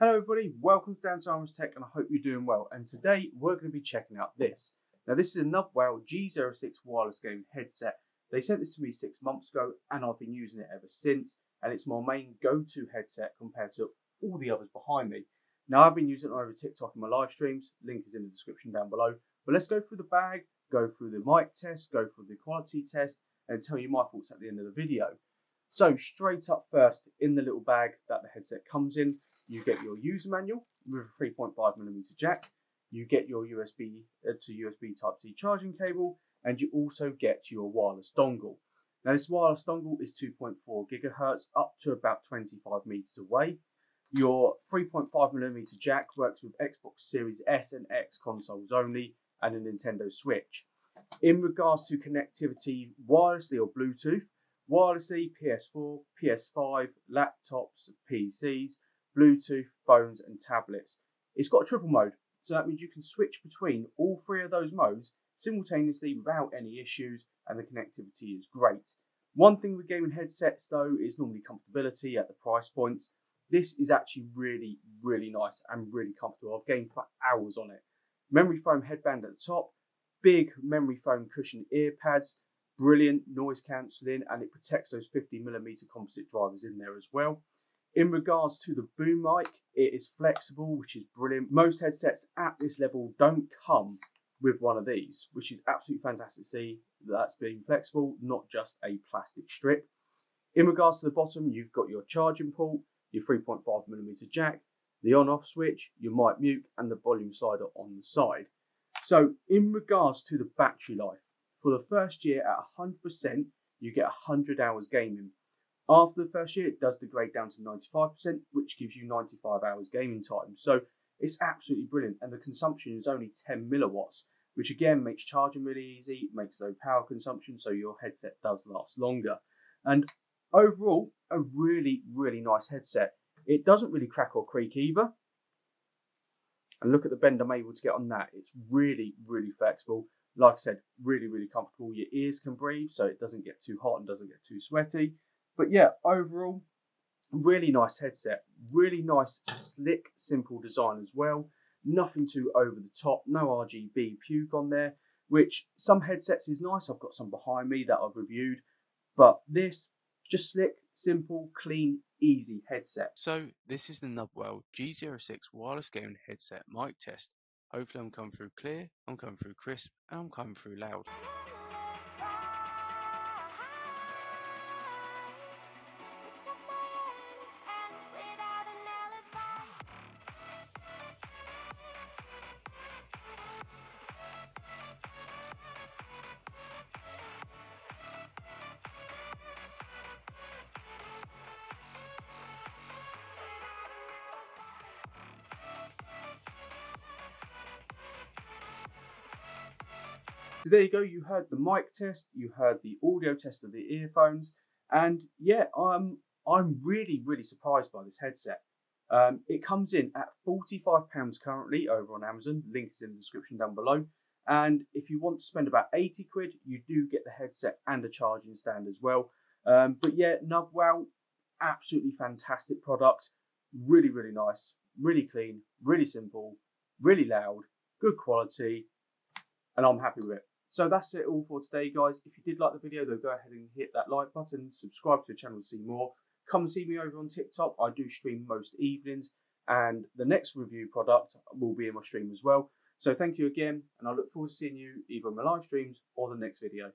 Hello everybody, welcome to Armours Tech and I hope you're doing well. And today we're going to be checking out this. Now this is a Nubwo G06 wireless gaming headset. They sent this to me 6 months ago and I've been using it ever since. And it's my main go-to headset compared to all the others behind me. Now I've been using it over TikTok in my live streams, link is in the description down below. But let's go through the bag, go through the mic test, go through the quality test and tell you my thoughts at the end of the video. So straight up first, in the little bag that the headset comes in, you get your user manual with a 3.5mm jack, you get your USB to USB Type-C charging cable, and you also get your wireless dongle. Now this wireless dongle is 2.4 gigahertz up to about 25 meters away. Your 3.5mm jack works with Xbox Series S and X consoles only and a Nintendo Switch. In regards to connectivity wirelessly or Bluetooth, wirelessly PS4, PS5, laptops, PCs, Bluetooth, phones and tablets. It's got a triple mode, so that means you can switch between all three of those modes simultaneously without any issues and the connectivity is great. One thing with gaming headsets though is normally comfortability at the price points. This is actually really nice and really comfortable. I've gamed for hours on it. Memory foam headband at the top, big memory foam cushion ear pads, brilliant noise cancelling, and it protects those 50mm composite drivers in there as well. In regards to the boom mic, it is flexible, which is brilliant. Most headsets at this level don't come with one of these, which is absolutely fantastic to see that's being flexible, not just a plastic strip. In regards to the bottom, you've got your charging port, your 3.5mm jack, the on-off switch, your mic mute, and the volume slider on the side. So in regards to the battery life, for the first year at 100%, you get 100 hours gaming. After the first year, it does degrade down to 95%, which gives you 95 hours gaming time. So it's absolutely brilliant. And the consumption is only 10 milliwatts, which again makes charging really easy, makes low power consumption, so your headset does last longer. And overall, a really nice headset. It doesn't really crack or creak either. And look at the bend I'm able to get on that. It's really flexible. Like I said, really comfortable. Your ears can breathe, so it doesn't get too hot and doesn't get too sweaty. But yeah, overall, really nice headset. Really nice, slick, simple design as well. Nothing too over the top. No RGB puke on there, which some headsets is nice. I've got some behind me that I've reviewed. But this, just slick, simple, clean, easy headset. So this is the Nubwo G06 wireless gaming headset mic test. Hopefully I'm coming through clear, I'm coming through crisp, and I'm coming through loud. So there you go, you heard the mic test, you heard the audio test of the earphones, and yeah, I'm really surprised by this headset. It comes in at £45 currently over on Amazon, link is in the description down below. And if you want to spend about 80 quid, you do get the headset and a charging stand as well. But yeah, Nubwo, absolutely fantastic product, really nice, really clean, really simple, really loud, good quality, and I'm happy with it. So that's it all for today, guys. If you did like the video, though, go ahead and hit that like button, subscribe to the channel to see more. Come and see me over on TikTok. I do stream most evenings, and the next review product will be in my stream as well. So thank you again, and I look forward to seeing you either in my live streams or the next video.